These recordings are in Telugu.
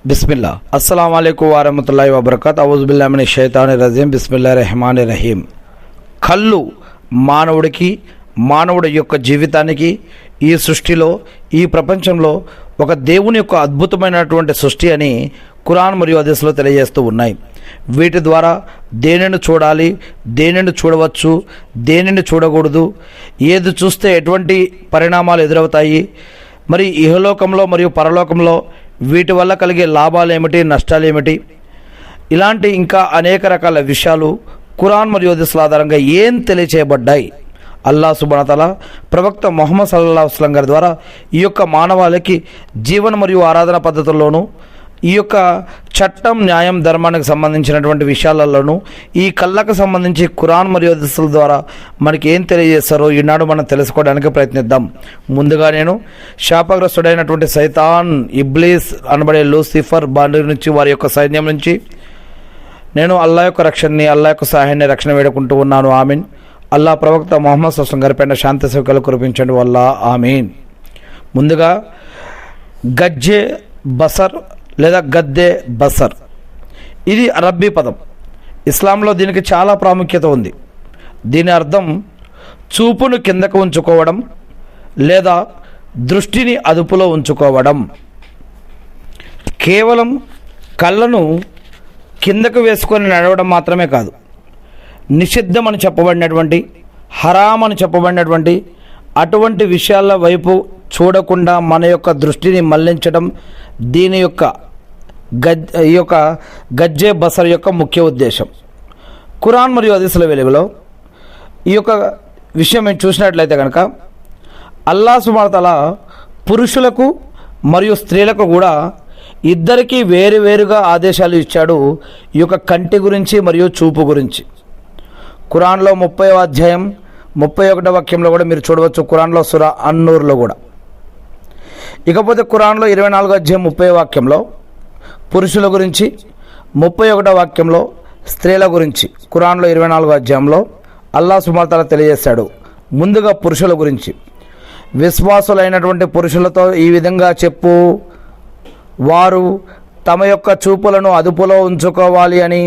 బిస్మిల్లా అస్సలాము అలైకుం వరహ్మతుల్లాహి వబరకాతు ఔజుబిల్లాహి మినష్ షైతానిర్ రజీం బిస్మిల్లాహిర్ రహమానిర్ రహీం. కళ్ళు మానవుడి యొక్క జీవితానికి ఈ సృష్టిలో ఈ ప్రపంచంలో ఒక దేవుని యొక్క అద్భుతమైనటువంటి సృష్టి అని ఖురాన్ మరియు హదీస్లో తెలియజేస్తూ ఉన్నాయి. వీటి ద్వారా దేనిని చూడాలి, దేనిని చూడవచ్చు, దేనిని చూడకూడదు, ఏది చూస్తే ఎటువంటి పరిణామాలు ఎదురవుతాయి, మరి ఇహలోకంలో మరియు పరలోకంలో వీటి వల్ల కలిగే లాభాలు ఏమిటి, నష్టాలు ఏమిటి, ఇలాంటి ఇంకా అనేక రకాల విషయాలు ఖురాన్ మరియు హదీస్ల ఆధారంగా ఏం తెలియచేయబడ్డాయి. అల్లాహ్ సుబ్హానహు వ తఆలా ప్రవక్త ముహమ్మద్ సల్లల్లాహు అలైహి వసల్లం గారి ద్వారా ఈ యొక్క మానవాళికి జీవన మరియు ఆరాధన పద్ధతుల్లోనూ ఈ యొక్క చట్టం, న్యాయం, ధర్మానికి సంబంధించినటువంటి విషయాలలోనూ ఈ కళ్ళకు సంబంధించి ఖురాన్ మరియు హదీసుల ద్వారా మనకి ఏం తెలియజేస్తారో ఈనాడు మనం తెలుసుకోవడానికి ప్రయత్నిద్దాం. ముందుగా నేను శాపగ్రస్తుడైనటువంటి సైతాన్, ఇబ్లీస్ అనబడే లూసిఫర్ బాండి నుంచి, వారి యొక్క సైన్యం నుంచి నేను అల్లాహ్ యొక్క రక్షణని, అల్లాహ్ యొక్క సహాయాన్ని, రక్షణ వేడుకుంటూ ఉన్నాను. ఆమీన్. అల్లాహ్ ప్రవక్త ముహమ్మద్ సల్లల్లాహు అలైహి వసల్లం గారిపైన శాంతి సౌఖ్యాలు కురిపించండి వల్ల ఆమీన్. ముందుగా గజ్జే బసర్ లేదా గద్దే బసర్, ఇది అరబ్బీ పదం. ఇస్లాంలో దీనికి చాలా ప్రాముఖ్యత ఉంది. దీని అర్థం చూపును కిందకు ఉంచుకోవడం లేదా దృష్టిని అదుపులో ఉంచుకోవడం. కేవలం కళ్ళను కిందకు వేసుకొని నడవడం మాత్రమే కాదు, నిషిద్ధం అని చెప్పబడినటువంటి, హరాం అని చెప్పబడినటువంటి అటువంటి విషయాల వైపు చూడకుండా మన యొక్క దృష్టిని మళ్లించడం దీని యొక్క ఈ యొక్క గజ్జే బసర్ యొక్క ముఖ్య ఉద్దేశం. ఖురాన్ మరియు హదీసుల వెలుగులో ఈ యొక్క విషయం మేము చూసినట్లయితే కనుక అల్లాహ్ సుబ్హానహు వ తఆలా పురుషులకు మరియు స్త్రీలకు కూడా ఇద్దరికీ వేరువేరుగా ఆదేశాలు ఇచ్చాడు ఈ యొక్క కంటి గురించి మరియు చూపు గురించి. ఖురాన్లో 30వ అధ్యాయం 31వ వాక్యంలో కూడా మీరు చూడవచ్చు, ఖురాన్లో సూరా అన్నూర్లో కూడా. ఇకపోతే ఖురాన్లో 24వ అధ్యాయం 30వ వాక్యంలో పురుషుల గురించి, 31వ వాక్యంలో స్త్రీల గురించి. ఖురాన్లో 24వ అధ్యాయంలో అల్లాహ్ సుబ్హానహు వ తఆలా తెలియజేశాడు ముందుగా పురుషుల గురించి. విశ్వాసులైనటువంటి పురుషులతో ఈ విధంగా చెప్పు, వారు తమ యొక్క చూపులను అదుపులో ఉంచుకోవాలి అని,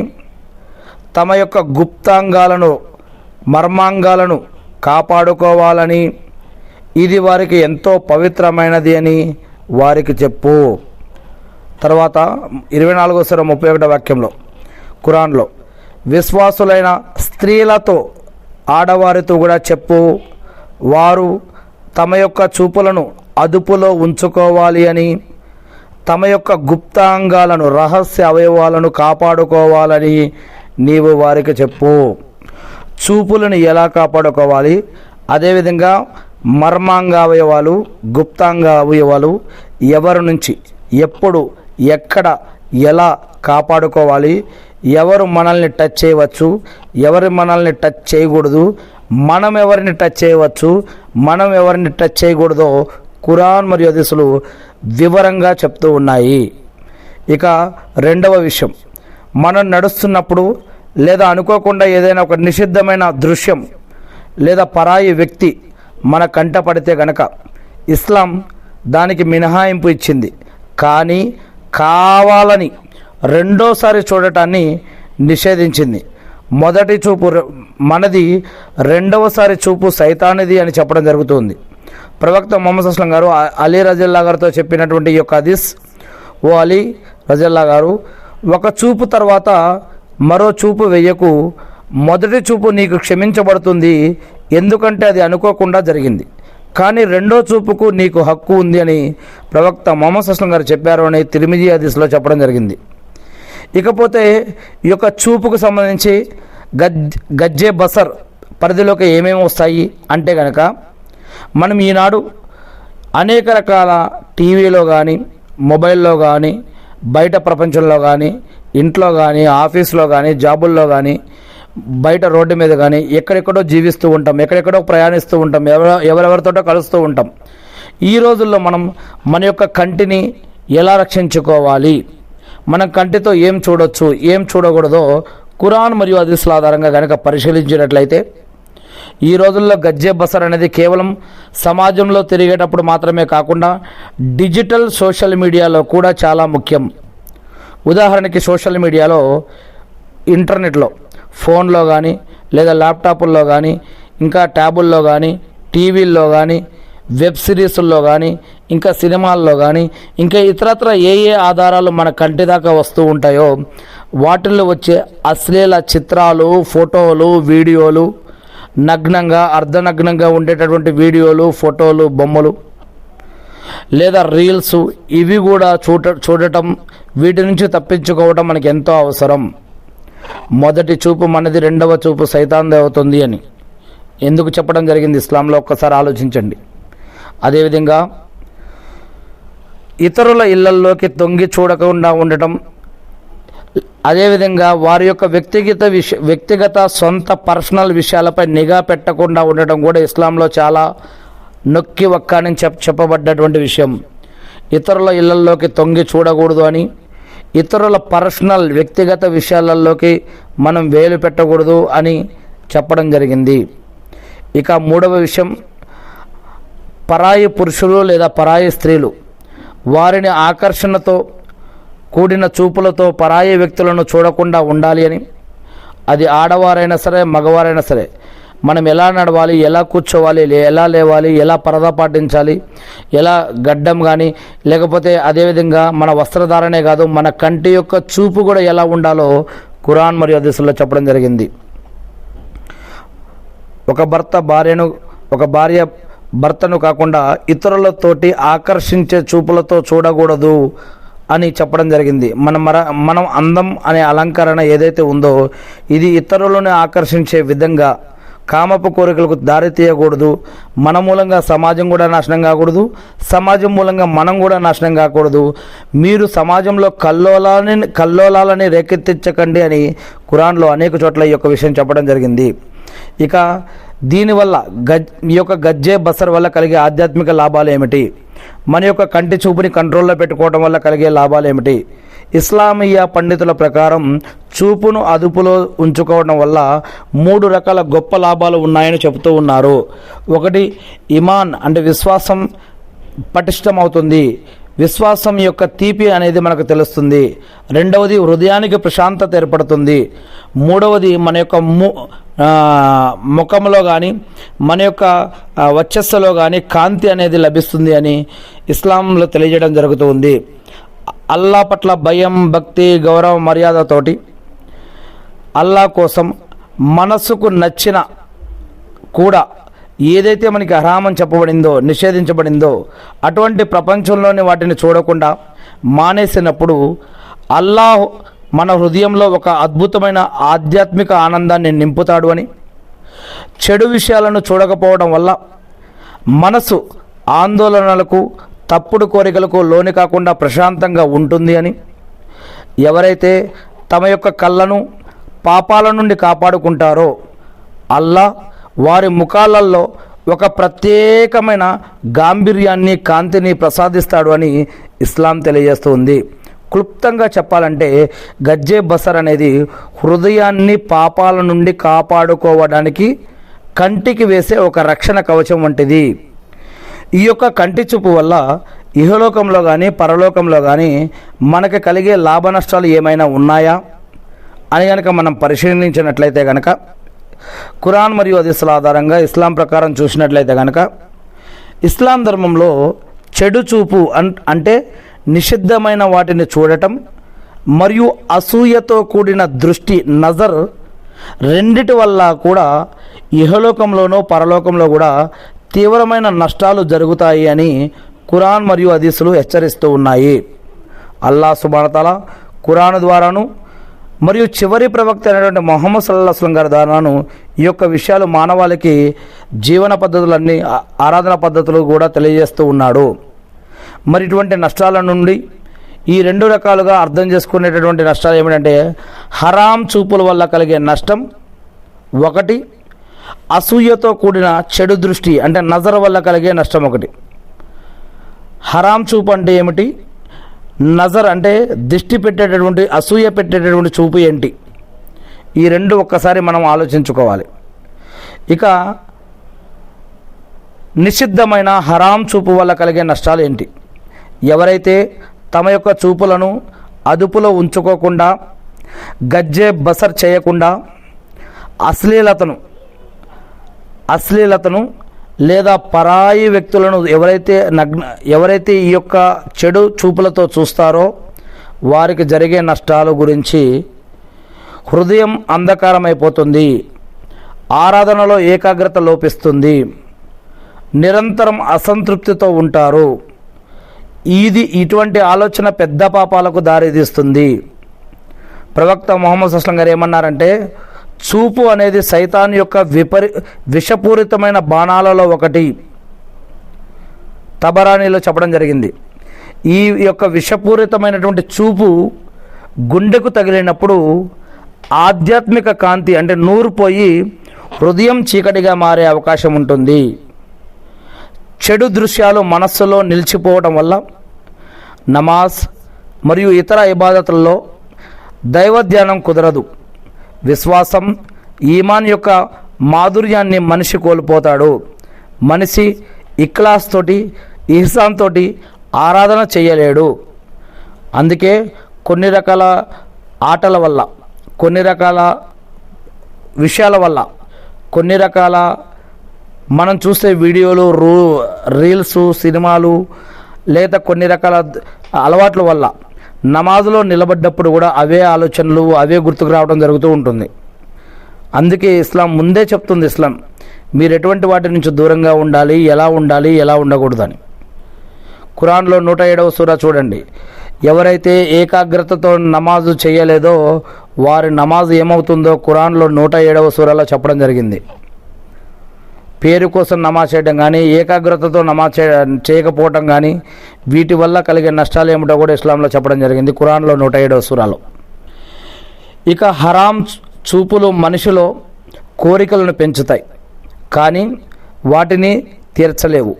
తమ యొక్క గుప్తాంగాలను, మర్మాంగాలను కాపాడుకోవాలని, ఇది వారికి ఎంతో పవిత్రమైనది అని వారికి చెప్పు. తర్వాత 24వ సూరా 31వ వాక్యంలో ఖురాన్లో విశ్వాసులైన స్త్రీలతో, ఆడవారితో కూడా చెప్పు, వారు తమ యొక్క చూపులను అదుపులో ఉంచుకోవాలి అని, తమ యొక్క గుప్తాంగాలను, రహస్య అవయవాలను కాపాడుకోవాలని నీవు వారికి చెప్పు. చూపులను ఎలా కాపాడుకోవాలి, అదేవిధంగా మర్మాంగ అవయవాలు, గుప్తాంగ అవయవాలు ఎవరి నుంచి, ఎప్పుడు, ఎక్కడ, ఎలా కాపాడుకోవాలి, ఎవరు మనల్ని టచ్ చేయవచ్చు, ఎవరు మనల్ని టచ్ చేయకూడదు, మనం ఎవరిని టచ్ చేయవచ్చు, మనం ఎవరిని టచ్ చేయకూడదో ఖురాన్ మరియు హదీసులు వివరంగా చెప్తూ ఉన్నాయి. ఇక రెండవ విషయం, మనం నడుస్తున్నప్పుడు లేదా అనుకోకుండా ఏదైనా ఒక నిషిద్ధమైన దృశ్యం లేదా పరాయి వ్యక్తి మన కంట పడితే గనక ఇస్లాం దానికి మినహాయింపు ఇచ్చింది. కానీ కావాలని రెండోసారి చూడటాన్ని నిషేధించింది. మొదటి చూపు మనది, రెండవసారి చూపు సైతానిది అని చెప్పడం జరుగుతుంది. ప్రవక్త ముహమ్మద్ సల్లల్లాహు అలైహి వసల్లం గారు అలీ రజియల్లాహు గారితో చెప్పినటువంటి ఈ యొక్క హదీస్, ఓ అలీ రజియల్లాహు గారు, ఒక చూపు తర్వాత మరో చూపు వెయ్యకు, మొదటి చూపు నీకు క్షమించబడుతుంది, ఎందుకంటే అది అనుకోకుండా జరిగింది, కానీ రెండో చూపుకు నీకు హక్కు ఉంది అని ప్రవక్త ముహమ్మద్ సల్లల్లాహు అలైహి వసల్లం గారు చెప్పారు అని తిర్మిజీ హదీస్లో చెప్పడం జరిగింది. ఇకపోతే ఈ యొక్క చూపుకు సంబంధించి గజ్జే బసర్ పరిధిలోకి ఏమేమి వస్తాయి అంటే కనుక, మనం ఈనాడు అనేక రకాల టీవీలో కానీ, మొబైల్లో కానీ, బయట ప్రపంచంలో కానీ, ఇంట్లో కానీ, ఆఫీస్లో కానీ, జాబుల్లో కానీ, బయట రోడ్డు మీద కానీ ఎక్కడెక్కడో జీవిస్తూ ఉంటాం, ఎక్కడెక్కడో ప్రయాణిస్తూ ఉంటాం, ఎవరెవరితోటో కలుస్తూ ఉంటాం. ఈ రోజుల్లో మనం మన యొక్క కంటిని ఎలా రక్షించుకోవాలి, మనం కంటితో ఏం చూడొచ్చు, ఏం చూడకూడదో ఖురాన్ మరియు హదీసుల ఆధారంగా కనుక పరిశీలించినట్లయితే, ఈ రోజుల్లో గజ్జే బసర్ అనేది కేవలం సమాజంలో తిరిగేటప్పుడు మాత్రమే కాకుండా డిజిటల్ సోషల్ మీడియాలో కూడా చాలా ముఖ్యం. ఉదాహరణకి సోషల్ మీడియాలో, ఇంటర్నెట్లో, ఫోన్లో కానీ లేదా ల్యాప్టాపుల్లో కానీ ఇంకా ట్యాబుల్లో కానీ టీవీల్లో కానీ వెబ్ సిరీసుల్లో కానీ ఇంకా సినిమాల్లో కానీ ఇంకా ఇతరత్ర ఏ ఆధారాలు మన కంటి దాకా వస్తూ ఉంటాయో వాటిల్లో వచ్చే అశ్లీల చిత్రాలు, ఫోటోలు, వీడియోలు, నగ్నంగా అర్ధనగ్నంగా ఉండేటటువంటి వీడియోలు, ఫోటోలు, బొమ్మలు లేదా రీల్స్, ఇవి కూడా చూడటం, వీటి నుంచి తప్పించుకోవడం మనకి ఎంతో అవసరం. మొదటి చూపు మనది, రెండవ చూపు సైతాన్ది అవుతుంది అని ఎందుకు చెప్పడం జరిగింది ఇస్లాంలో? ఒక్కసారి ఆలోచించండి. అదేవిధంగా ఇతరుల ఇళ్లల్లోకి తొంగి చూడకుండా ఉండటం, అదేవిధంగా వారి యొక్క వ్యక్తిగత సొంత పర్సనల్ విషయాలపై నిఘా పెట్టకుండా ఉండటం కూడా ఇస్లాంలో చాలా నొక్కి ఒక్కని చెప్పబడ్డటువంటి విషయం. ఇతరుల ఇళ్లల్లోకి తొంగి చూడకూడదు అని, ఇతరుల పర్సనల్ వ్యక్తిగత విషయాలలోకి మనం వేలు పెట్టకూడదు అని చెప్పడం జరిగింది. ఇక మూడవ విషయం, పరాయి పురుషులు లేదా పరాయి స్త్రీలు వారిని ఆకర్షణతో కూడిన చూపులతో పరాయి వ్యక్తులను చూడకుండా ఉండాలి అని. అది ఆడవారైనా సరే మగవారైనా సరే మనం ఎలా నడవాలి, ఎలా కూర్చోవాలి, ఎలా లేవాలి, ఎలా పరదా పాటించాలి, ఎలా గడ్డం కానీ లేకపోతే అదేవిధంగా మన వస్త్రధారణే కాదు మన కంటి యొక్క చూపు కూడా ఎలా ఉండాలో ఖురాన్ మరియు హదీసుల్లో చెప్పడం జరిగింది. ఒక భార్య భర్తను కాకుండా ఇతరులతోటి ఆకర్షించే చూపులతో చూడకూడదు అని చెప్పడం జరిగింది. మనం అందం అనే అలంకరణ ఏదైతే ఉందో ఇది ఇతరులను ఆకర్షించే విధంగా కామపు కోరికలకు దారి తీయకూడదు. మన మూలంగా సమాజం కూడా నాశనం కాకూడదు, సమాజం మూలంగా మనం కూడా నాశనం కాకూడదు. మీరు సమాజంలో కల్లోలాలని రేకెత్తించకండి అని ఖురాన్లో అనేక చోట్ల ఈ యొక్క విషయం చెప్పడం జరిగింది. ఇక దీనివల్ల ఈ యొక్క గజ్జే బసర్ వల్ల కలిగే ఆధ్యాత్మిక లాభాలు ఏమిటి, మన యొక్క కంటి చూపుని కంట్రోల్లో పెట్టుకోవడం వల్ల కలిగే లాభాలు ఏమిటి? ఇస్లామీయ పండితుల ప్రకారం చూపును అదుపులో ఉంచుకోవడం వల్ల 3 రకాల గొప్ప లాభాలు ఉన్నాయని చెబుతూ ఉన్నారు. ఒకటి, ఇమాన్ అంటే విశ్వాసం పటిష్టమవుతుంది, విశ్వాసం యొక్క తీపి అనేది మనకు తెలుస్తుంది. రెండవది, హృదయానికి ప్రశాంతత ఏర్పడుతుంది. మూడవది, మన యొక్క ముఖంలో కానీ మన యొక్క వర్చస్సులో కానీ కాంతి అనేది లభిస్తుంది అని ఇస్లాంలో తెలియజేయడం జరుగుతుంది. అల్లా పట్ల భయం, భక్తి, గౌరవ, మర్యాదతోటి అల్లా కోసం మనసుకు నచ్చిన కూడా ఏదైతే మనకి హరామని చెప్పబడిందో, నిషేధించబడిందో అటువంటి ప్రపంచంలోని వాటిని చూడకుండా మానేసినప్పుడు అల్లాహ్ మన హృదయంలో ఒక అద్భుతమైన ఆధ్యాత్మిక ఆనందాన్ని నింపుతాడు అని, చెడు విషయాలను చూడకపోవడం వల్ల మనసు ఆందోళనలకు, తప్పుడు కోరికలకు లోని కాకుండా ప్రశాంతంగా ఉంటుంది అని, ఎవరైతే తమ యొక్క కళ్ళను పాపాల నుండి కాపాడుకుంటారో అల్లా వారి ముఖాలలో ఒక ప్రత్యేకమైన గాంభీర్యాన్ని, కాంతిని ప్రసాదిస్తాడు అని ఇస్లాం తెలియజేస్తుంది. క్లుప్తంగా చెప్పాలంటే గజ్జే బసర్ అనేది హృదయాన్ని పాపాల నుండి కాపాడుకోవడానికి కంటికి వేసే ఒక రక్షణ కవచం వంటిది. ఈ యొక్క కంటి చూపు వల్ల ఇహలోకంలో కానీ పరలోకంలో కానీ మనకు కలిగే లాభ నష్టాలు ఏమైనా ఉన్నాయా అని కనుక మనం పరిశీలించినట్లయితే కనుక ఖురాన్ మరియు హదీసుల ఆధారంగా ఇస్లాం ప్రకారం చూసినట్లయితే కనుక ఇస్లాం ధర్మంలో చెడు చూపు అంటే నిషిద్ధమైన వాటిని చూడటం మరియు అసూయతో కూడిన దృష్టి, నజర్, రెండిటి వల్ల కూడా ఇహలోకంలోనూ పరలోకంలో కూడా తీవ్రమైన నష్టాలు జరుగుతాయి అని ఖురాన్ మరియు హదీసులు హెచ్చరిస్తూ ఉన్నాయి. అల్లాహ్ సుబ్హానహు వ తఆలా ఖురాన్ ద్వారాను మరియు చివరి ప్రవక్త అయినటువంటి ముహమ్మద్ సల్లల్లాహు అలైహి వసల్లం గారి ద్వారాను ఈ యొక్క విషయాలు మానవాళికి జీవన పద్ధతులన్నీ, ఆరాధన పద్ధతులు కూడా తెలియజేస్తూ ఉన్నాడు. మరి ఇటువంటి నష్టాల నుండి ఈ 2 రకాలుగా అర్థం చేసుకునేటటువంటి నష్టాలు ఏమిటంటే, హరాం చూపుల వల్ల కలిగే నష్టం ఒకటి, అసూయతో కూడిన చెడు దృష్టి అంటే నజర్ వల్ల కలిగే నష్టం ఒకటి. హరాం చూపు అంటే ఏమిటి, నజర్ అంటే దిష్టి పెట్టేటటువంటి, అసూయ పెట్టేటటువంటి చూపు ఏంటి, ఈ 2 ఒక్కసారి మనం ఆలోచించుకోవాలి. ఇక నిషిద్ధమైన హరాం చూపు వల్ల కలిగే నష్టాలు ఏంటి? ఎవరైతే తమ యొక్క చూపులను అదుపులో ఉంచుకోకుండా, గజ్జే బసర్ చేయకుండా అశ్లీలతను లేదా పరాయి వ్యక్తులను ఎవరైతే ఈ యొక్క చెడు చూపులతో చూస్తారో వారికి జరిగే నష్టాల గురించి హృదయం అంధకారమైపోతుంది, ఆరాధనలో ఏకాగ్రత లోపిస్తుంది, నిరంతరం అసంతృప్తితో ఉంటారు. ఇటువంటి ఆలోచన పెద్ద పాపాలకు దారితీస్తుంది. ప్రవక్త ముహమ్మద్ సల్లం గారు ఏమన్నారంటే, చూపు అనేది సైతాన్ యొక్క విషపూరితమైన బాణాలలో ఒకటి. తబరానీలో చెప్పడం జరిగింది. ఈ యొక్క విషపూరితమైనటువంటి చూపు గుండెకు తగిలినప్పుడు ఆధ్యాత్మిక కాంతి అంటే నూరు పోయి హృదయం చీకటిగా మారే అవకాశం ఉంటుంది. చెడు దృశ్యాలు మనస్సులో నిలిచిపోవడం వల్ల నమాజ్ మరియు ఇతర ఇబాదతుల్లో దైవ ధ్యానం కుదరదు. విశ్వాసం, ఈమాన్ యొక్క మాధుర్యాన్ని మనిషి కోల్పోతాడు. మనిషి ఇఖ్లాస్ తోటి, ఇహ్సాన్ తోటి ఆరాధన చేయలేడు. అందుకే కొన్ని రకాల ఆటల వల్ల, కొన్ని రకాల విషయాల వల్ల, కొన్ని రకాల మనం చూసే వీడియోలు, రీల్స్, సినిమాలు లేదా కొన్ని రకాల అలవాట్ల వల్ల నమాజులో నిలబడ్డప్పుడు కూడా అవే ఆలోచనలు, అవే గుర్తుకు రావడం జరుగుతూ ఉంటుంది. అందుకే ఇస్లాం ముందే చెప్తుంది, ఇస్లాం మీరు ఎటువంటి వాటి నుంచి దూరంగా ఉండాలి, ఎలా ఉండకూడదని. ఖురాన్లో 107వ సూరా చూడండి. ఎవరైతే ఏకాగ్రతతో నమాజు చేయలేదో వారి నమాజు ఏమవుతుందో ఖురాన్లో 107వ సూరాలో చెప్పడం జరిగింది. పేరు కోసం నమాజ్ చేయడం కానీ, ఏకాగ్రతతో నమాజ్ చేయకపోవటం కానీ, వీటి వల్ల కలిగే నష్టాలు ఏమిటో కూడా ఇస్లాంలో చెప్పడం జరిగింది ఖురాన్లో 107వ సూరాలో. ఇక హరాం చూపులు మనిషిలో కోరికలను పెంచుతాయి, కానీ వాటిని తీర్చలేవు.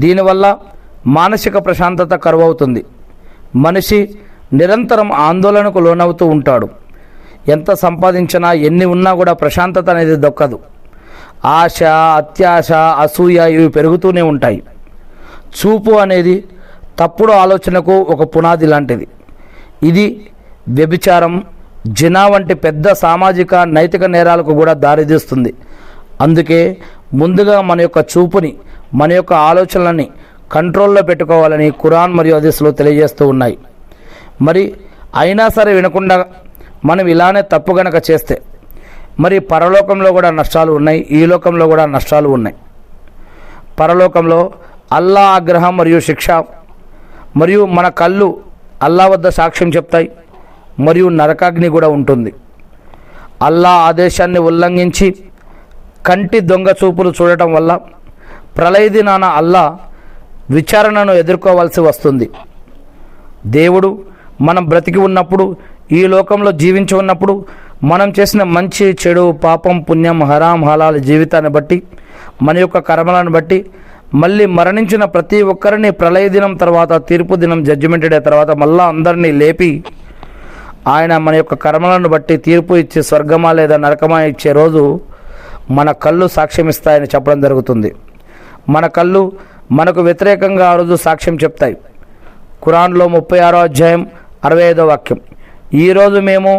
దీనివల్ల మానసిక ప్రశాంతత కరువవుతుంది. మనిషి నిరంతరం ఆందోళనకు లోనవుతూ ఉంటాడు. ఎంత సంపాదించినా, ఎన్ని ఉన్నా కూడా ప్రశాంతత అనేది దొక్కదు. ఆశ, అత్యాశ, అసూయ ఇవి పెరుగుతూనే ఉంటాయి. చూపు అనేది తప్పుడు ఆలోచనకు ఒక పునాది లాంటిది. ఇది వ్యభిచారం, జినా వంటి పెద్ద సామాజిక, నైతిక నేరాలకు కూడా దారితీస్తుంది. అందుకే ముందుగా మన యొక్క చూపుని, మన యొక్క ఆలోచనలని కంట్రోల్లో పెట్టుకోవాలని ఖురాన్ మరియు హదీస్లో తెలియజేస్తూ ఉన్నాయి. మరి అయినా సరే వినకుండా మనం ఇలానే తప్పు గనక చేస్తే మరి పరలోకంలో కూడా నష్టాలు ఉన్నాయి, ఈ లోకంలో కూడా నష్టాలు ఉన్నాయి. పరలోకంలో అల్లా ఆగ్రహం మరియు శిక్ష, మరియు మన కళ్ళు అల్లా వద్ద సాక్ష్యం చెప్తాయి, మరియు నరకాగ్ని కూడా ఉంటుంది. అల్లా ఆదేశాన్ని ఉల్లంఘించి కంటి దొంగ చూపులు చూడటం వల్ల ప్రళయ దినాన అల్లా విచారణను ఎదుర్కోవాల్సి వస్తుంది. దేవుడు మనం బ్రతికి ఉన్నప్పుడు, ఈ లోకంలో జీవించి ఉన్నప్పుడు మనం చేసిన మంచి, చెడు, పాపం, పుణ్యం, హరాం, హలాల్ జీవితాన్ని బట్టి, మన యొక్క కర్మలను బట్టి, మళ్ళీ మరణించిన ప్రతి ఒక్కరిని ప్రళయ దినం తర్వాత, తీర్పు దినం, జడ్జిమెంట్ డే తర్వాత మళ్ళా అందరినీ లేపి ఆయన మన యొక్క కర్మలను బట్టి తీర్పు ఇచ్చి స్వర్గమా లేదా నరకమా ఇచ్చే రోజు మన కళ్ళు సాక్ష్యం ఇస్తాయని చెప్పడం జరుగుతుంది. మన కళ్ళు మనకు వ్యతిరేకంగా ఆ రోజు సాక్ష్యం చెప్తాయి. ఖురాన్లో 36వ అధ్యాయం 65వ వాక్యం, ఈరోజు మేము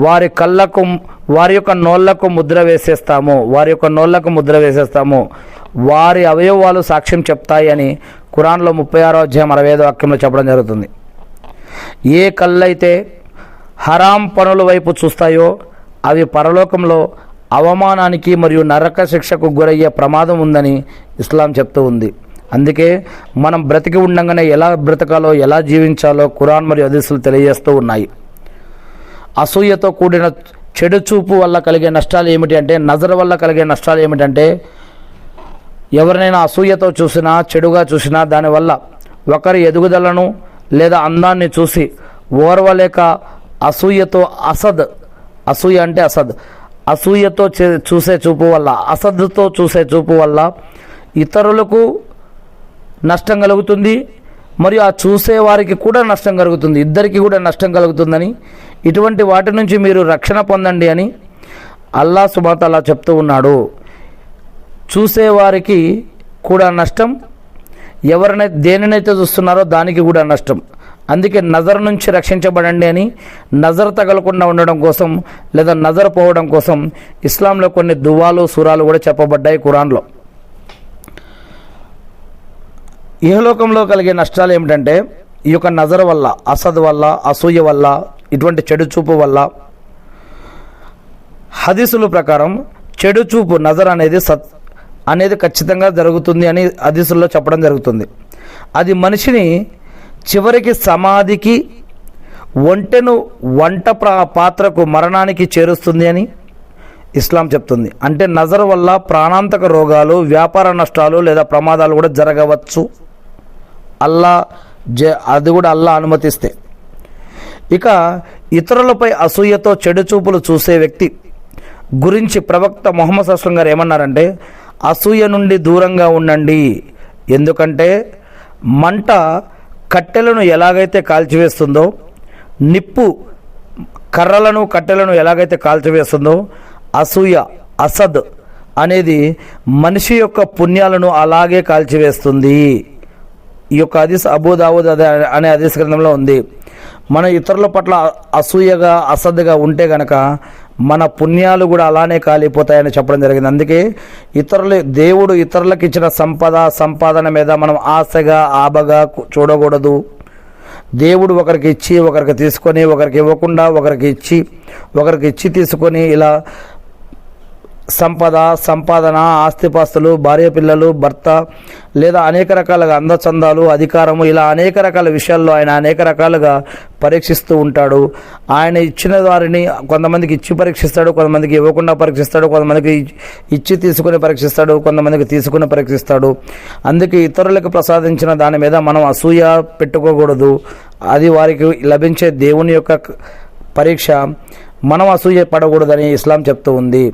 వారి కళ్ళకు, వారి యొక్క నోళ్లకు ముద్ర వేసేస్తాము, వారి అవయవాలు సాక్ష్యం చెప్తాయి అని ఖురాన్లో 36వ అధ్యాయం 65వ వాక్యంలో చెప్పడం జరుగుతుంది. ఏ కళ్ళైతే హరాం పనుల వైపు చూస్తాయో అవి పరలోకంలో అవమానానికి మరియు నరక శిక్షకు గురయ్యే ప్రమాదం ఉందని ఇస్లాం చెప్తూ ఉంది. అందుకే మనం బ్రతికి ఉండగానే ఎలా బ్రతకాలో, ఎలా జీవించాలో ఖురాన్ మరియు హదీసులు తెలియజేస్తూ ఉన్నాయి. అసూయతో కూడిన చెడు చూపు వల్ల కలిగే నష్టాలు ఏమిటి అంటే, నజర్ వల్ల కలిగే నష్టాలు ఏమిటంటే, ఎవరినైనా అసూయతో చూసినా, చెడుగా చూసినా దానివల్ల ఒకరి ఎదుగుదలను లేదా అందాన్ని చూసి ఓర్వలేక అసూయతో అసూయ అంటే అసూయతో చూసే చూపు వల్ల, అసద్తో చూసే చూపు వల్ల ఇతరులకు నష్టం కలుగుతుంది, మరియు ఆ చూసేవారికి కూడా నష్టం కలుగుతుంది, ఇద్దరికి కూడా నష్టం కలుగుతుందని, ఇటువంటి వాటి నుంచి మీరు రక్షణ పొందండి అని అల్లాహ్ సుబ్హానహు వ తఆలా చెప్తూ ఉన్నాడు. చూసేవారికి కూడా నష్టం, దేనినైతే చూస్తున్నారో దానికి కూడా నష్టం. అందుకే నజర్ నుంచి రక్షించబడండి అని, నజర్ తగలకుండా ఉండడం కోసం లేదా నజర్ పోవడం కోసం ఇస్లాంలో కొన్ని దువాలు సూరాలు కూడా చెప్పబడ్డాయి ఖురాన్లో. ఇహలోకంలో కలిగే నష్టాలు ఏమిటంటే ఈ యొక్క నజర్ వల్ల, అసద్ వల్ల, అసూయ వల్ల, ఇటువంటి చెడు చూపు వల్ల హదీసుల ప్రకారం చెడు చూపు నజర్ అనేది ఖచ్చితంగా జరుగుతుంది అని హదీసుల్లో చెప్పడం జరుగుతుంది. అది మనిషిని చివరికి సమాధికి, ఒంటెను వంట పాత్రకు, మరణానికి చేరుస్తుంది అని ఇస్లాం చెప్తుంది. అంటే నజర్ వల్ల ప్రాణాంతక రోగాలు, వ్యాపార నష్టాలు లేదా ప్రమాదాలు కూడా జరగవచ్చు, అది కూడా అల్లా అనుమతిస్తే. ఇక ఇతరులపై అసూయతో చెడు చూపులు చూసే వ్యక్తి గురించి ప్రవక్త ముహమ్మద్ సల్లం గారు ఏమన్నారంటే, అసూయ నుండి దూరంగా ఉండండి. ఎందుకంటే మంట కట్టెలను ఎలాగైతే కాల్చివేస్తుందో, నిప్పు కర్రలను కట్టెలను ఎలాగైతే కాల్చివేస్తుందో, అసూయ, అసద్ అనేది మనిషి యొక్క పుణ్యాలను అలాగే కాల్చివేస్తుంది. ఈ యొక్క హదీస్ అబూ దావూద్ అనే హదీస్ గ్రంథంలో ఉంది. మన ఇతరుల పట్ల అసూయగా, అసద్గా ఉంటే గనక మన పుణ్యాలు కూడా అలానే కాలిపోతాయని చెప్పడం జరిగింది. అందుకే దేవుడు ఇతరులకు ఇచ్చిన సంపాదన మీద మనం ఆశగా, ఆబగా చూడకూడదు. దేవుడు ఒకరికి ఇచ్చి ఒకరికి తీసుకొని, ఒకరికి ఇవ్వకుండా ఒకరికి ఇచ్చి తీసుకొని, ఇలా సంపాదన, ఆస్తిపాస్తులు, భార్య పిల్లలు, భర్త, లేదా అనేక రకాలుగా అందచందాలు, అధికారము, ఇలా అనేక రకాల విషయాల్లో ఆయన అనేక రకాలుగా పరీక్షిస్తూ ఉంటాడు. ఆయన ఇచ్చిన వారిని కొంతమందికి ఇచ్చి పరీక్షిస్తాడు, కొంతమందికి ఇవ్వకుండా పరీక్షిస్తాడు, కొంతమందికి ఇచ్చి తీసుకుని పరీక్షిస్తాడు, కొంతమందికి తీసుకుని పరీక్షిస్తాడు. అందుకే ఇతరులకు ప్రసాదించిన దాని మీద మనం అసూయ పెట్టుకోకూడదు. అది వారికి లభించే దేవుని యొక్క పరీక్ష. మనం అసూయ పడకూడదని ఇస్లాం చెప్తూ ఉంది.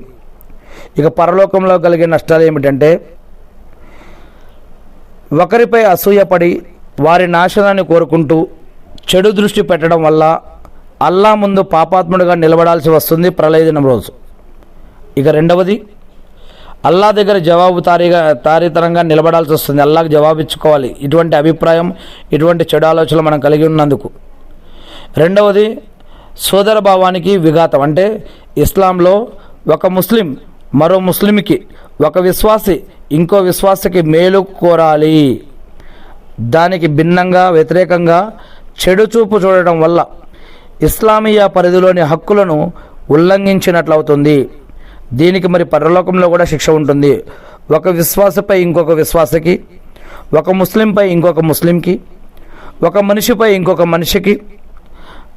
ఇక పరలోకంలో కలిగే నష్టాలు ఏమిటంటే, ఒకరిపై అసూయపడి వారి నాశనాన్ని కోరుకుంటూ చెడు దృష్టి పెట్టడం వల్ల అల్లా ముందు పాపాత్ముడిగా నిలబడాల్సి వస్తుంది ప్రళయ దినం రోజు. ఇక రెండవది, అల్లా దగ్గర తారీతరంగా నిలబడాల్సి వస్తుంది. అల్లాకు జవాబిచ్చుకోవాలి ఇటువంటి అభిప్రాయం, ఇటువంటి చెడు ఆలోచనలు మనం కలిగి ఉన్నందుకు. రెండవది, సోదర భావానికి విఘాతం. అంటే ఇస్లాంలో ఒక ముస్లిం మరో ముస్లింకి, ఒక విశ్వాసి ఇంకో విశ్వాసకి మేలు కోరాలి. దానికి భిన్నంగా, వ్యతిరేకంగా చెడు చూపు చూడటం వల్ల ఇస్లామీయ పరిధిలోని హక్కులను ఉల్లంఘించినట్లవుతుంది. దీనికి మరి పరలోకంలో కూడా శిక్ష ఉంటుంది. ఒక విశ్వాసపై ఇంకొక విశ్వాసకి, ఒక ముస్లింపై ఇంకొక ముస్లింకి, ఒక మనిషిపై ఇంకొక మనిషికి,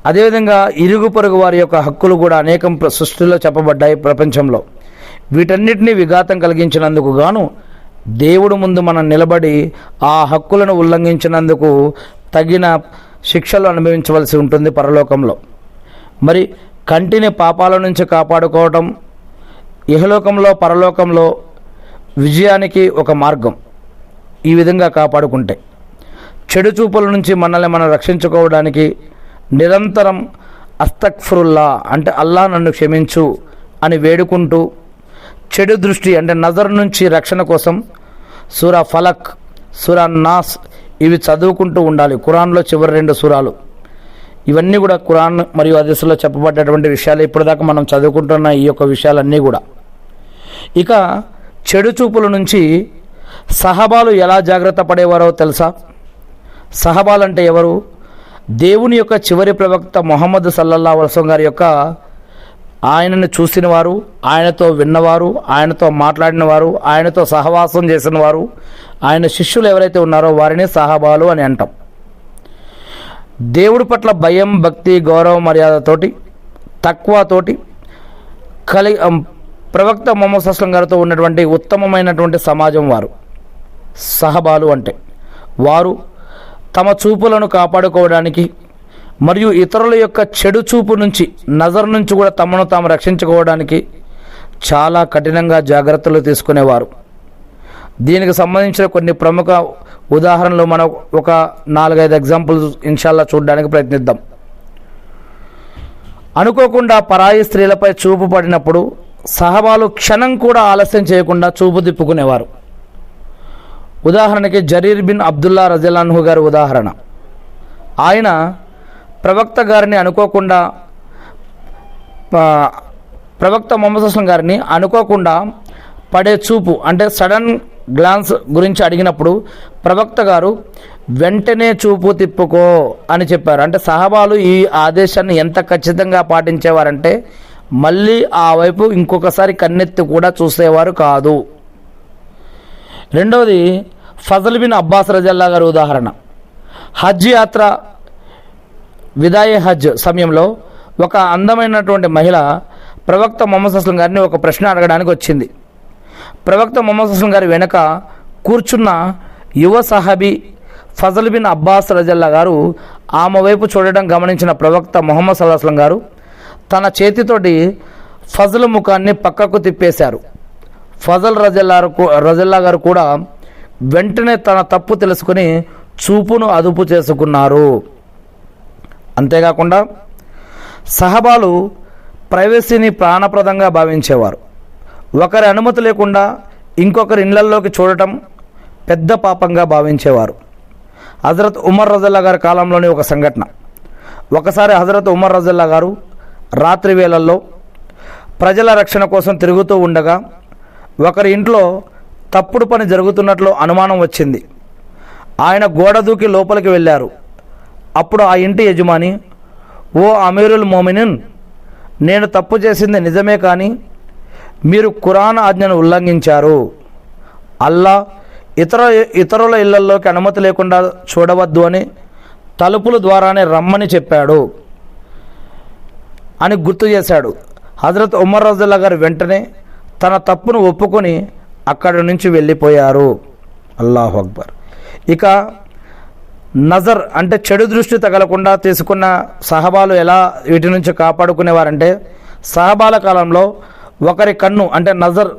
అదేవిధంగా ఇరుగు పొరుగు వారి యొక్క హక్కులు కూడా అనేకం సృష్టిలో చెప్పబడ్డాయి ప్రపంచంలో. వీటన్నిటినీ విఘాతం కలిగించినందుకు గాను దేవుడు ముందు మనం నిలబడి ఆ హక్కులను ఉల్లంఘించినందుకు తగిన శిక్షలు అనుభవించవలసి ఉంటుంది పరలోకంలో. మరి కంటిని పాపాల నుంచి కాపాడుకోవటం ఇహలోకంలో, పరలోకంలో విజయానికి ఒక మార్గం. ఈ విధంగా కాపాడుకుంటే చెడు చూపుల నుంచి మనల్ని మనం రక్షించుకోవడానికి నిరంతరం అస్తగ్ఫిరుల్లా అంటే అల్లా నన్ను క్షమించు అని వేడుకుంటూ, చెడు దృష్టి అంటే నజర్ నుంచి రక్షణ కోసం సూరా ఫలక్, సూరా నాస్ ఇవి చదువుకుంటూ ఉండాలి. ఖురాన్లో చివరి 2 సూరాలు ఇవన్నీ కూడా ఖురాన్ మరియు హదీసులో చెప్పబడ్డటువంటి విషయాలు. ఇప్పటిదాకా మనం చదువుకుంటున్న ఈ యొక్క విషయాలన్నీ కూడా. ఇక చెడు చూపుల నుంచి సహబాలు ఎలా జాగ్రత్త పడేవారో తెలుసా? సహబాలు అంటే ఎవరు? దేవుని యొక్క చివరి ప్రవక్త ముహమ్మద్ సల్లల్లాహు అలైహి వసల్లం గారి యొక్క ఆయనను చూసిన వారు, ఆయనతో విన్నవారు, ఆయనతో మాట్లాడిన వారు, ఆయనతో సహవాసం చేసిన వారు, ఆయన శిష్యులు ఎవరైతే ఉన్నారో వారిని సహబాలు అని అంటాం. దేవుడి పట్ల భయం, భక్తి, గౌరవ మర్యాదతోటి, తక్వాతోటి ప్రవక్త ముహమ్మద్ సల్లల్లాహు అలైహి వసల్లం గారితో ఉన్నటువంటి ఉత్తమమైనటువంటి సమాజం వారు సహబాలు అంటే. వారు తమ చూపులను కాపాడుకోవడానికి మరియు ఇతరుల యొక్క చెడు చూపు నుంచి, నజర్ నుంచి కూడా తమను తాము రక్షించుకోవడానికి చాలా కఠినంగా జాగ్రత్తలు తీసుకునేవారు. దీనికి సంబంధించిన కొన్ని ప్రముఖ ఉదాహరణలు మనం ఒక 4-5 ఎగ్జాంపుల్స్ ఇన్షాల్లా చూడడానికి ప్రయత్నిద్దాం. అనుకోకుండా పరాయి స్త్రీలపై చూపు పడినప్పుడు సహబాలు క్షణం కూడా ఆలస్యం చేయకుండా చూపు తిప్పుకునేవారు. ఉదాహరణకి జరీర్ బిన్ అబ్దుల్లా రజియల్లాహు అన్హు గారి ఉదాహరణ. ఆయన ప్రవక్త గారిని అనుకోకుండా ప్రవక్త ముహమ్మద్ అస్లం గారిని అనుకోకుండా పడే చూపు అంటే సడన్ గ్లాన్స్ గురించి అడిగినప్పుడు ప్రవక్త గారు వెంటనే చూపు తిప్పుకో అని చెప్పారు. అంటే సహాబాలు ఈ ఆదేశాన్ని ఎంత ఖచ్చితంగా పాటించేవారంటే మళ్ళీ ఆ వైపు ఇంకొకసారి కన్నెత్తి కూడా చూసేవారు కాదు. రెండవది ఫజల్ బిన్ అబ్బాస్ రజల్లా గారి ఉదాహరణ. హజ్ యాత్ర విదాయ హజ్ సమయంలో ఒక అందమైనటువంటి మహిళ ప్రవక్త ముహమ్మద్ అస్లం గారిని ఒక ప్రశ్న అడగడానికి వచ్చింది. ప్రవక్త ముహమ్మద్ అస్లం గారి వెనుక కూర్చున్న యువ సహాబీ ఫజల్ బిన్ అబ్బాస్ రజల్లా గారు ఆమె వైపు చూడడం గమనించిన ప్రవక్త ముహమ్మద్ సల్లల్లాహు అలైహి వసల్లం గారు తన చేతితోటి ఫజల్ ముఖాన్ని పక్కకు తిప్పేశారు. ఫజల్ రజల్లా గారు కూడా వెంటనే తన తప్పు తెలుసుకుని చూపును అదుపు చేసుకున్నారు. అంతేకాకుండా సహబాలు ప్రైవసీని ప్రాణప్రదంగా భావించేవారు. ఒకరి అనుమతి లేకుండా ఇంకొకరి ఇళ్లల్లోకి చూడటం పెద్ద పాపంగా భావించేవారు. హజరత్ ఉమర్ రజల్లా గారి కాలంలోని ఒక సంఘటన. ఒకసారి హజరత్ ఉమర్ రజల్లా గారు రాత్రి వేళల్లో ప్రజల రక్షణ కోసం తిరుగుతూ ఉండగా ఒకరి ఇంట్లో తప్పుడు పని జరుగుతున్నట్లు అనుమానం వచ్చింది. ఆయన గోడ దూకి లోపలికి వెళ్ళారు. అప్పుడు ఆ ఇంటి యజమాని, ఓ అమీరుల్ మోమినిన్, నేను తప్పు చేసింది నిజమే, కానీ మీరు ఖురాన్ ఆజ్ఞను ఉల్లంఘించారు. అల్లా ఇతరుల ఇళ్లల్లోకి అనుమతి లేకుండా చూడవద్దు అని తలుపుల ద్వారానే రమ్మని చెప్పాడు అని గుర్తు చేశాడు. హజరత్ ఉమర్ రజల్లా గారు వెంటనే తన తప్పును ఒప్పుకొని అక్కడి నుంచి వెళ్ళిపోయారు. అల్లాహు అక్బర్. ఇక నజర్ అంటే చెడు దృష్టి తగలకుండా తీసుకున్న సహబాలు ఎలా వీటి నుంచి కాపాడుకునేవారంటే, సహబాల కాలంలో ఒకరి కన్ను అంటే నజర్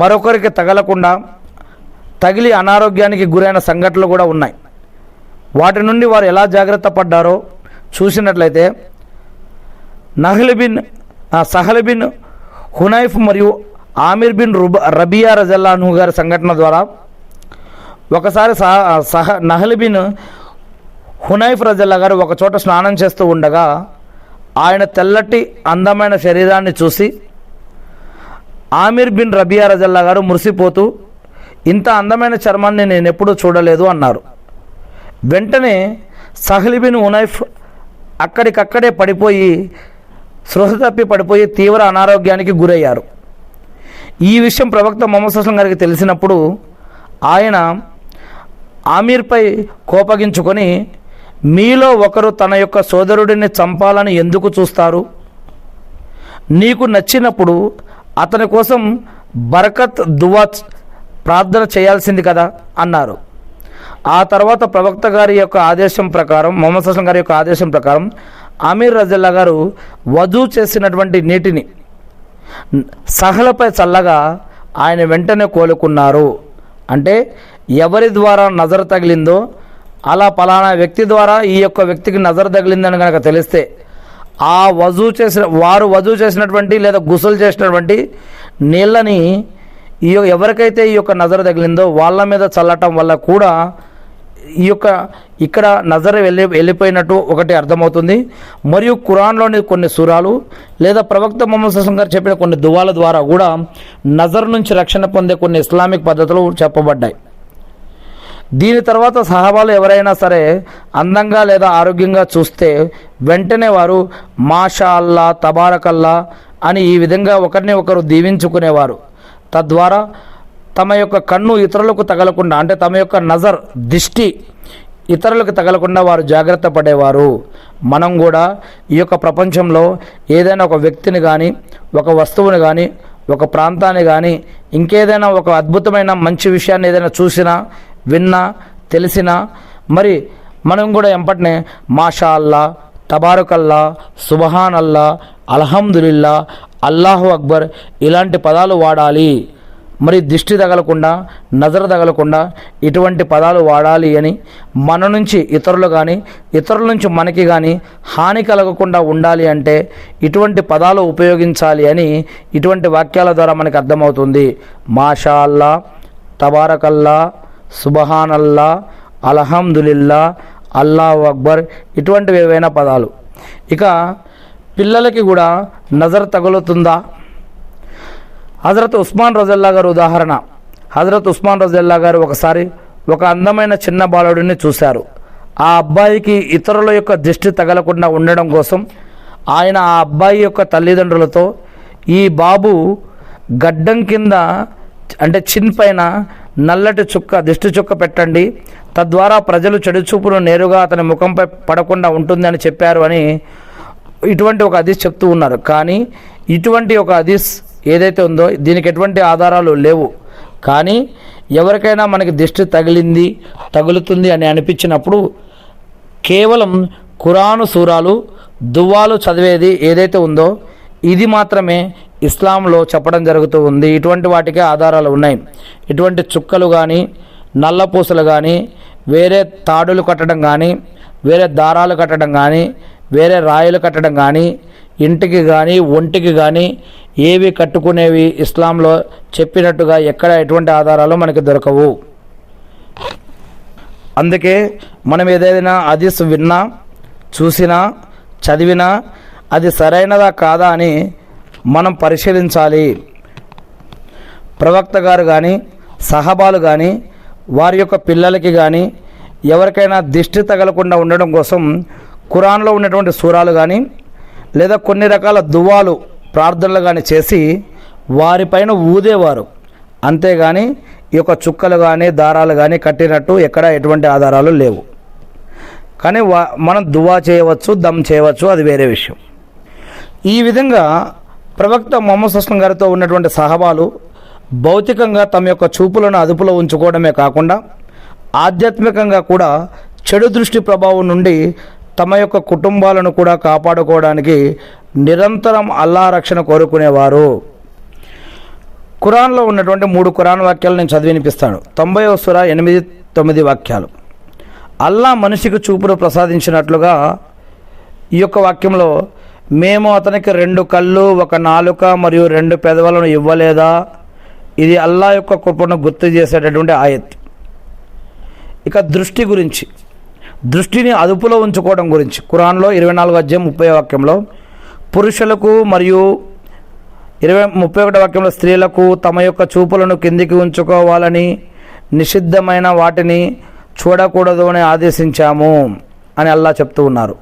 మరొకరికి తగలకుండా తగిలి అనారోగ్యానికి గురైన సంఘటనలు కూడా ఉన్నాయి. వాటి నుండి వారు ఎలా జాగ్రత్త పడ్డారో చూసినట్లయితే సహల్ బిన్ హునైఫ్ మరియు ఆమిర్ బిన్ రబియా రజల్లాహు గారి సంఘటన ద్వారా ఒకసారి నహల్ బిన్ హునైఫ్ రజల్లా గారు ఒక చోట స్నానం చేస్తూ ఉండగా ఆయన తెల్లటి అందమైన శరీరాన్ని చూసి ఆమిర్ బిన్ రబియా రజల్లా గారు మురిసిపోతూ, ఇంత అందమైన చర్మాన్ని నేను ఎప్పుడూ చూడలేదు అన్నారు. వెంటనే సహల్ బిన్ హునైఫ్ అక్కడికక్కడే పడిపోయి స్పృహ తప్పి పడిపోయి తీవ్ర అనారోగ్యానికి గురయ్యారు. ఈ విషయం ప్రవక్త ముహమ్మద్ సల్లల్లాహు అలైహి వసల్లం గారికి తెలిసినప్పుడు ఆయన ఆమీర్పై కోపగించుకొని, మీలో ఒకరు తన యొక్క సోదరుడిని చంపాలని ఎందుకు చూస్తారు? నీకు నచ్చినప్పుడు అతని కోసం బరకత్ దువా ప్రార్థన చేయాల్సింది కదా అన్నారు. ఆ తర్వాత ప్రవక్త గారి యొక్క ఆదేశం ప్రకారం, ముహమ్మద్ సల్లల్లాహు అలైహి వసల్లం గారి యొక్క ఆదేశం ప్రకారం ఆమీర్ రజల్లా గారు వధూ చేసినటువంటి నీటిని సహలపై చల్లగా ఆయన వెంటనే కోలుకున్నారు. అంటే ఎవరి ద్వారా నజర్ తగిలిందో అలా పలానా వ్యక్తి ద్వారా ఈ యొక్క వ్యక్తికి నజర్ తగిలిందని కనుక తెలిస్తే వారు వధూ చేసినటువంటి లేదా గుసలు చేసినటువంటి నీళ్ళని ఎవరికైతే ఈ యొక్క నజర్ తగిలిందో వాళ్ళ మీద చల్లటం వల్ల కూడా ఈ యొక్క ఇక్కడ నజర్ వెళ్ళిపోయినట్టు ఒకటి అర్థమవుతుంది. మరియు ఖురాన్లోని కొన్ని సూరాలు లేదా ప్రవక్త ముహమ్మద్ సల్లల్లాహు అలైహి వసల్లం గారు చెప్పిన కొన్ని దువాల ద్వారా కూడా నజర్ నుంచి రక్షణ పొందే కొన్ని ఇస్లామిక్ పద్ధతులు చెప్పబడ్డాయి. దీని తర్వాత సహాబాలు ఎవరైనా సరే అందంగా లేదా ఆరోగ్యంగా చూస్తే వెంటనే వారు మాషా అల్లా, తబారకల్లా అని ఈ విధంగా ఒకరిని ఒకరు దీవించుకునేవారు. తద్వారా తమ యొక్క కన్ను ఇతరులకు తగలకుండా, అంటే తమ యొక్క నజర్ దిష్టి ఇతరులకు తగలకుండా వారు జాగ్రత్త పడేవారు. మనం కూడా ఈ యొక్క ప్రపంచంలో ఏదైనా ఒక వ్యక్తిని కానీ, ఒక వస్తువుని కానీ, ఒక ప్రాంతాన్ని కానీ, ఇంకేదైనా ఒక అద్భుతమైన మంచి విషయాన్ని ఏదైనా చూసినా, విన్నా, తెలిసినా మరి మనం కూడా ఎంపటినే మాషా అల్లా, తబారకల్లా, సుబహాన్ అల్లా, అల్హమ్దులిల్లా, అల్లాహు అక్బర్ ఇలాంటి పదాలు వాడాలి. మరి దిష్టి తగలకుండా, నజర తగలకుండా ఇటువంటి పదాలు వాడాలి అని, మన నుంచి ఇతరులు కానీ ఇతరుల నుంచి మనకి కానీ హాని కలగకుండా ఉండాలి అంటే ఇటువంటి పదాలు ఉపయోగించాలి అని ఇటువంటి వాక్యాల ద్వారా మనకు అర్థమవుతుంది. మాషా అల్లా, తబారకల్లా, సుబహానల్లా, అల్హమ్దులిల్లా, అల్లాహు అక్బర్, ఇటువంటివి ఏవైనా పదాలు. ఇక పిల్లలకి కూడా నజర్ తగులుతుందా? హజరత్ ఉస్మాన్ రజల్లా గారు ఉదాహరణ. హజరత్ ఉస్మాన్ రజల్లా గారు ఒకసారి ఒక అందమైన చిన్న బాలుడిని చూశారు. ఆ అబ్బాయికి ఇతరుల యొక్క దృష్టి తగలకుండా ఉండడం కోసం ఆయన ఆ అబ్బాయి యొక్క తల్లిదండ్రులతో ఈ బాబు గడ్డం కింద అంటే చిన్ పైన నల్లటి చుక్క దిష్టి చుక్క పెట్టండి, తద్వారా ప్రజలు చెడు చూపును నేరుగా అతని ముఖంపై పడకుండా ఉంటుందని చెప్పారు అని ఇటువంటి ఒక హదీస్ చెప్తూ ఉన్నారు. కానీ ఇటువంటి ఒక హదీస్ ఏదైతే ఉందో దీనికి ఎటువంటి ఆధారాలు లేవు. కానీ ఎవరికైనా మనకి దిష్టి తగులుతుంది అని అనిపించినప్పుడు కేవలం ఖురాను సూరాలు దువాలు చదివేది ఏదైతే ఉందో ఇది మాత్రమే ఇస్లాంలో చెప్పడం జరుగుతూ ఉంది. ఇటువంటి వాటికే ఆధారాలు ఉన్నాయి. ఇటువంటి చుక్కలు కానీ నల్లపూసలు కానీ వేరే తాడులు కట్టడం కానీ వేరే దారాలు కట్టడం కానీ వేరే రాయిలు కట్టడం కానీ ఇంటికి కానీ ఒంటికి కానీ ఏవి కట్టుకునేవి ఇస్లాంలో చెప్పినట్టుగా ఎక్కడ ఎటువంటి ఆధారాలు మనకి దొరకవు. అందుకే మనం ఏదైనా హదీస్ విన్నా చూసినా చదివినా అది సరైనదా కాదా అని మనం పరిశీలించాలి. ప్రవక్త గారు కానీ సహబాలు కానీ వారి యొక్క పిల్లలకి కానీ ఎవరికైనా దిష్టి తగలకుండా ఉండడం కోసం ఖురాన్లో ఉన్నటువంటి సూరాలు కానీ లేదా కొన్ని రకాల దువాలు ప్రార్థనలు కానీ చేసి వారిపైన ఊదేవారు. అంతేగాని ఈ యొక్క చుక్కలు కానీ దారాలు కానీ కట్టినట్టు ఎక్కడ ఎటువంటి ఆధారాలు లేవు. కానీ మనం దువా చేయవచ్చు, దమ్ చేయవచ్చు, అది వేరే విషయం. ఈ విధంగా ప్రవక్త ముహమ్మద్ సల్లం గారితో ఉన్నటువంటి సహబాలు భౌతికంగా తమ యొక్క చూపులను అదుపులో ఉంచుకోవడమే కాకుండా ఆధ్యాత్మికంగా కూడా చెడు దృష్టి ప్రభావం నుండి తమ యొక్క కుటుంబాలను కూడా కాపాడుకోవడానికి నిరంతరం అల్లాహ్ రక్షణ కోరుకునేవారు. ఖురాన్లో ఉన్నటువంటి 3 ఖురాన్ వాక్యాలు నేను చదివి వినిపిస్తాను. 90వ సూర 8-9 వాక్యాలు. అల్లాహ్ మనిషికి చూపును ప్రసాదించినట్లుగా ఈ యొక్క వాక్యంలో మేము అతనికి 2 కళ్ళు 1 నాలుక మరియు 2 పెదవులను ఇవ్వలేదా? ఇది అల్లాహ్ యొక్క కృపను గుర్తు చేసేటటువంటి ఆయత్. ఇక దృష్టి గురించి, దృష్టిని అదుపులో ఉంచుకోవడం గురించి ఖురాన్లో 24వ అధ్యాయం 30వ వాక్యంలో పురుషులకు మరియు 31వ వాక్యంలో స్త్రీలకు తమ యొక్క చూపులను కిందికి ఉంచుకోవాలని నిషిద్ధమైన వాటిని చూడకూడదు అని ఆదేశించాము అని అల్లాహ్ చెప్తూ ఉన్నారు.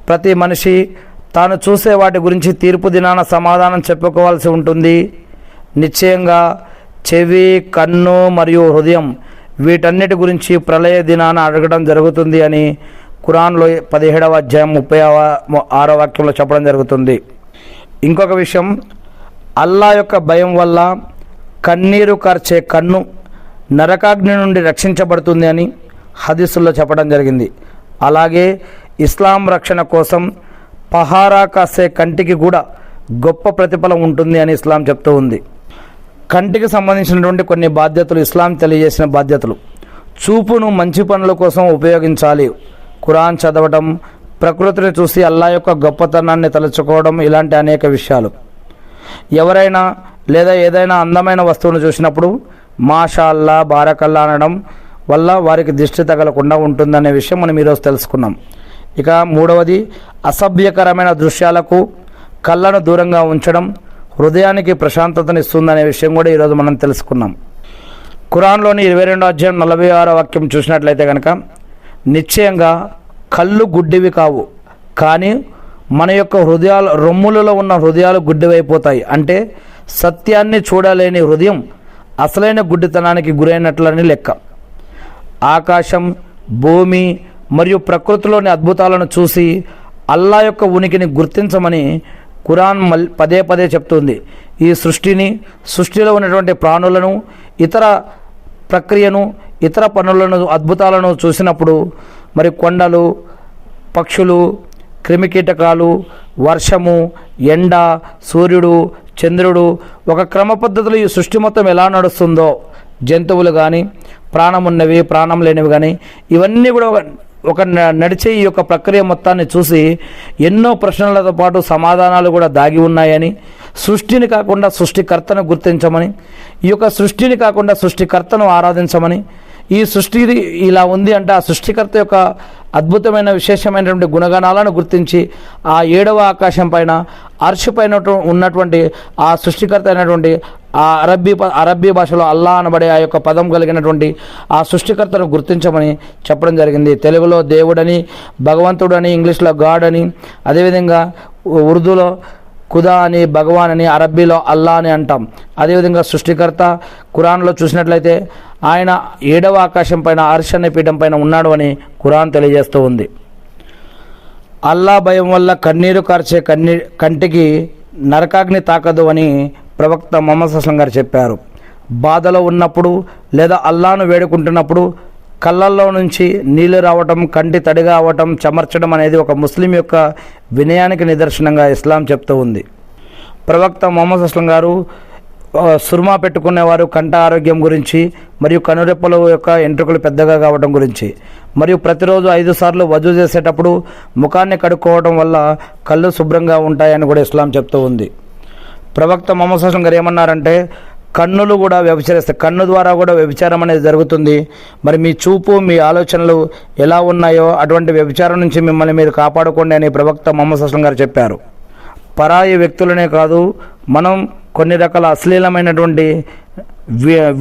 ప్రతి మనిషి తాను చూసే వాటి గురించి తీర్పు దినాన సమాధానం చెప్పుకోవాల్సి ఉంటుంది. నిశ్చయంగా చెవి, కన్ను మరియు హృదయం వీటన్నిటి గురించి ప్రళయ దినాన అడగడం జరుగుతుంది అని ఖురాన్లో 17వ అధ్యాయం 36వ వాక్యంలో చెప్పడం జరుగుతుంది. ఇంకొక విషయం, అల్లాహ్ యొక్క భయం వల్ల కన్నీరు కార్చే కన్ను నరకాగ్ని నుండి రక్షించబడుతుంది అని హదీసుల్లో చెప్పడం జరిగింది. అలాగే ఇస్లాం రక్షణ కోసం పహారా కాసే కంటికి కూడా గొప్ప ప్రతిఫలం ఉంటుంది అని ఇస్లాం చెప్తూ ఉంది. కంటికి సంబంధించినటువంటి కొన్ని బాధ్యతలు ఇస్లాం తెలియజేసిన బాధ్యతలు. చూపును మంచి పనుల కోసం ఉపయోగించాలి. ఖురాన్ చదవడం, ప్రకృతిని చూసి అల్లాహ్ యొక్క గొప్పతనాన్ని తలుచుకోవడం, ఇలాంటి అనేక విషయాలు. ఎవరైనా లేదా ఏదైనా అందమైన వస్తువును చూసినప్పుడు మాషా అల్లా, బారకల్లా అనడం వల్ల వారికి దిష్టి తగలకుండా ఉంటుందనే విషయం మనం ఈరోజు తెలుసుకున్నాం. ఇక 3వది, అసభ్యకరమైన దృశ్యాలకు కళ్ళను దూరంగా ఉంచడం హృదయానికి ప్రశాంతతనిస్తుందనే విషయం కూడా ఈరోజు మనం తెలుసుకున్నాం. ఖురాన్లోని 22వ అధ్యాయం 46వ వాక్యం చూసినట్లయితే కనుక నిశ్చయంగా కళ్ళు గుడ్డివి కావు, కానీ మన యొక్క హృదయాలు రొమ్ములలో ఉన్న హృదయాలు గుడ్డివైపోతాయి. అంటే సత్యాన్ని చూడలేని హృదయం అసలైన గుడ్డితనానికి గురైనట్లని లెక్క. ఆకాశం, భూమి మరియు ప్రకృతిలోని అద్భుతాలను చూసి అల్లాహ్ యొక్క ఉనికిని గుర్తించమని ఖురాన్ పదే పదే చెప్తుంది. ఈ సృష్టిలో ఉన్నటువంటి ప్రాణులను, ఇతర ప్రక్రియను, ఇతర పనులను, అద్భుతాలను చూసినప్పుడు మరి కొండలు, పక్షులు, క్రిమికీటకాలు, వర్షము, ఎండ, సూర్యుడు, చంద్రుడు, ఒక క్రమ పద్ధతిలో ఈ సృష్టి మొత్తం ఎలా నడుస్తుందో, జంతువులు కానీ, ప్రాణం ఉన్నవి, ప్రాణం లేనివి కానీ, ఇవన్నీ కూడా ఒక నడిచే ఈ యొక్క ప్రక్రియ మొత్తాన్ని చూసి ఎన్నో ప్రశ్నలతో పాటు సమాధానాలు కూడా దాగి ఉన్నాయని, సృష్టిని కాకుండా సృష్టికర్తను గుర్తించమని, ఈ యొక్క సృష్టిని కాకుండా సృష్టికర్తను ఆరాధించమని, ఈ సృష్టి ఇలా ఉంది అంటే ఆ సృష్టికర్త యొక్క అద్భుతమైన విశేషమైనటువంటి గుణగణాలను గుర్తించి ఆ 7వ ఆకాశం పైన అర్ష్ పైన ఉన్నటువంటి ఆ సృష్టికర్త అయినటువంటి ఆ అరబ్బీ భాషలో అల్లా అనబడే ఆ యొక్క పదం కలిగినటువంటి ఆ సృష్టికర్తను గుర్తించమని చెప్పడం జరిగింది. తెలుగులో దేవుడని, భగవంతుడని, ఇంగ్లీష్లో గాడ్ అని, అదేవిధంగా ఉర్దూలో ఖుదా అని, భగవాన్ అని, అరబ్బీలో అల్లా అని అంటాం. అదేవిధంగా సృష్టికర్త ఖురాన్లో చూసినట్లయితే ఆయన 7వ ఆకాశం పైన అర్ష్ అనే పీఠం పైన ఉన్నాడు అని ఖురాన్ తెలియజేస్తూ ఉంది. అల్లా భయం వల్ల కన్నీరు కార్చే కంటికి నరకాగ్ని తాకదు అని ప్రవక్త ముహమ్మద్ సల్లం గారు చెప్పారు. బాధలో ఉన్నప్పుడు లేదా అల్లాను వేడుకుంటున్నప్పుడు కళ్ళల్లో నుంచి నీళ్లు రావటం, కంటి తడిగా అవ్వటం, చెమర్చడం అనేది ఒక ముస్లిం యొక్క వినయానికి నిదర్శనంగా ఇస్లాం చెప్తూ ఉంది. ప్రవక్త ముహమ్మద్ సల్లం గారు సుర్మా పెట్టుకునేవారు కంట ఆరోగ్యం గురించి, మరియు కనురెప్పల యొక్క ఎంట్రుకలు పెద్దగా కావడం గురించి, మరియు ప్రతిరోజు 5 సార్లు వజూ చేసేటప్పుడు ముఖాన్ని కడుక్కోవడం వల్ల కళ్ళు శుభ్రంగా ఉంటాయని కూడా ఇస్లాం చెప్తూ ఉంది. ప్రవక్త ముహమ్మద్ సల్లం గారు ఏమన్నారంటే, కన్నులు కూడా వ్యభిచరిస్తాయి, కన్ను ద్వారా కూడా వ్యభిచారం అనేది జరుగుతుంది. మరి మీ చూపు, మీ ఆలోచనలు ఎలా ఉన్నాయో అటువంటి వ్యభిచారం నుంచి మిమ్మల్ని మీరు కాపాడుకోండి అని ప్రవక్త ముహమ్మద్ సల్లం గారు చెప్పారు. పరాయి వ్యక్తులనే కాదు, మనం కొన్ని రకాల అశ్లీలమైనటువంటి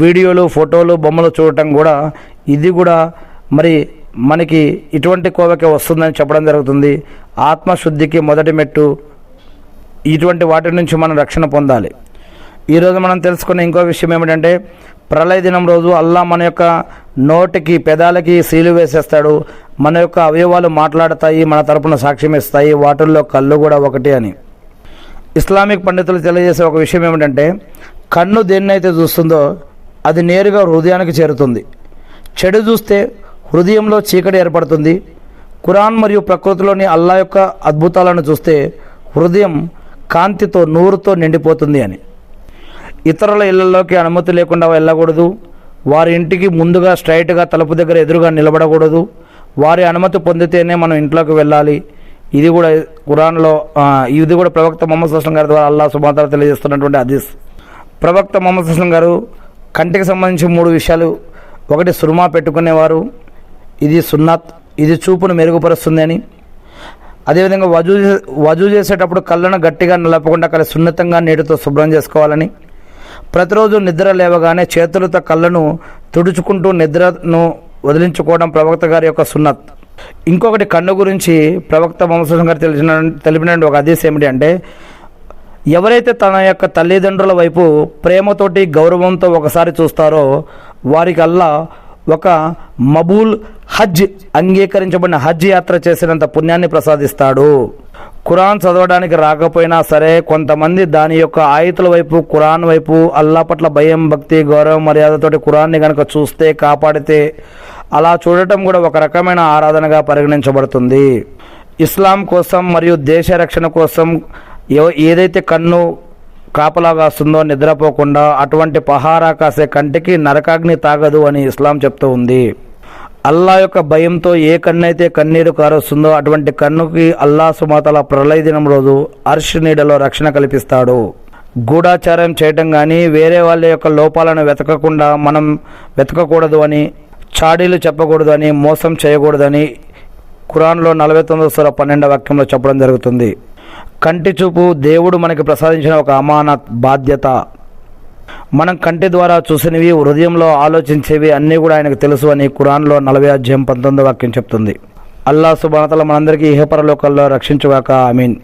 వీడియోలు, ఫోటోలు, బొమ్మలు చూడటం కూడా ఇది కూడా మరి మనకి ఇటువంటి కోవకే వస్తుందని చెప్పడం జరుగుతుంది. ఆత్మశుద్ధికి మొదటి మెట్టు ఇటువంటి వాటి నుంచి మనం రక్షణ పొందాలి. ఈరోజు మనం తెలుసుకున్న ఇంకో విషయం ఏమిటంటే, ప్రళయ దినం రోజు అల్లా మన యొక్క నోటికి, పెదాలకి సీలు వేసేస్తాడు. మన యొక్క అవయవాలు మాట్లాడతాయి, మన తరపున సాక్ష్యం ఇస్తాయి, వాటిల్లో కళ్ళు కూడా ఒకటి అని ఇస్లామిక్ పండితులు తెలియజేసే ఒక విషయం ఏమిటంటే, కన్ను దేన్నైతే చూస్తుందో అది నేరుగా హృదయానికి చేరుతుంది. చెడు చూస్తే హృదయంలో చీకటి ఏర్పడుతుంది. ఖురాన్ మరియు ప్రకృతిలోని అల్లా యొక్క అద్భుతాలను చూస్తే హృదయం కాంతితో, నూరుతో నిండిపోతుంది అని. ఇతరుల ఇళ్లలోకి అనుమతి లేకుండా వెళ్ళకూడదు. వారి ఇంటికి ముందుగా స్ట్రైట్గా తలుపు దగ్గర ఎదురుగా నిలబడకూడదు. వారి అనుమతి పొందితేనే మనం ఇంట్లోకి వెళ్ళాలి. ఇది కూడా ఖురాన్లో, ఇది కూడా ప్రవక్త ముహమ్మద్ సల్లం గారి ద్వారా అల్లాహ్ సుబ్హానహు వ తఆలా తెలియజేస్తున్నటువంటి హదీస్. ప్రవక్త ముహమ్మద్ సల్లం గారు కంటికి సంబంధించి 3 విషయాలు. ఒకటి, సుర్మా పెట్టుకునేవారు, ఇది సున్నత్, ఇది చూపును మెరుగుపరుస్తుంది అని. అదేవిధంగా వజూ చేసేటప్పుడు కళ్ళను గట్టిగా నలపకుండా సున్నితంగా నీటితో శుభ్రం చేసుకోవాలని. ప్రతిరోజు నిద్ర లేవగానే చేతులతో కళ్ళను తుడుచుకుంటూ నిద్రను వదిలించుకోవడం ప్రవక్త గారి యొక్క సున్నత్. ఇంకొకటి, కన్ను గురించి ప్రవక్త ముహమ్మద్ సల్లం గారు తెలిపిన ఒక హదీస్ ఏమిటి అంటే, ఎవరైతే తన యొక్క తల్లిదండ్రుల వైపు ప్రేమతోటి, గౌరవంతో ఒకసారి చూస్తారో వారికి అల్లా ఒక మబూల్ హజ్, అంగీకరించబడిన హజ్ యాత్ర చేసినంత పుణ్యాన్ని ప్రసాదిస్తాడు. ఖురాన్ చదవడానికి రాకపోయినా సరే కొంతమంది దాని యొక్క ఆయతుల వైపు, ఖురాన్ వైపు, అల్లా పట్ల భయం, భక్తి, గౌరవం, మర్యాదతోటి ఖురాన్ని కనుక చూస్తే, కాపాడితే, అలా చూడటం కూడా ఒక రకమైన ఆరాధనగా పరిగణించబడుతుంది. ఇస్లాం కోసం మరియు దేశ రక్షణ కోసం ఏదైతే కన్ను కాపలా కాస్తుందో నిద్రపోకుండా, అటువంటి పహారా కాసే కంటికి నరకాగ్ని తాగదు అని ఇస్లాం చెప్తూ ఉంది. అల్లా యొక్క భయంతో ఏ కన్నైతే కన్నీరు కారుస్తుందో అటువంటి కన్నుకి అల్లాహ్ సుబ్హానహు వ తఆలా ప్రళయ దినం రోజు అర్ష్ నీడలో రక్షణ కల్పిస్తాడు. గూఢాచారం చేయటం కానీ, వేరే వాళ్ళ యొక్క లోపాలను మనం వెతకకూడదు అని, చాడీలు చెప్పకూడదు అని, మోసం చేయకూడదని ఖురాన్లో 49వ సూరా 12వ వాక్యంలో చెప్పడం జరుగుతుంది. కంటి చూపు దేవుడు మనకి ప్రసాదించిన ఒక అమానత్, బాధ్యత. మనం కంటి ద్వారా చూసినవి, హృదయంలో ఆలోచించేవి అన్నీ కూడా ఆయనకు తెలుసు అని ఖురాన్లో 40వ అధ్యాయం 19వ వాక్యం చెప్తుంది. అల్లాహ్ సుబ్హానహు వ తఆలా మనందరికీ ఇహపరలోకాల్లో రక్షించుగాక. ఆమీన్.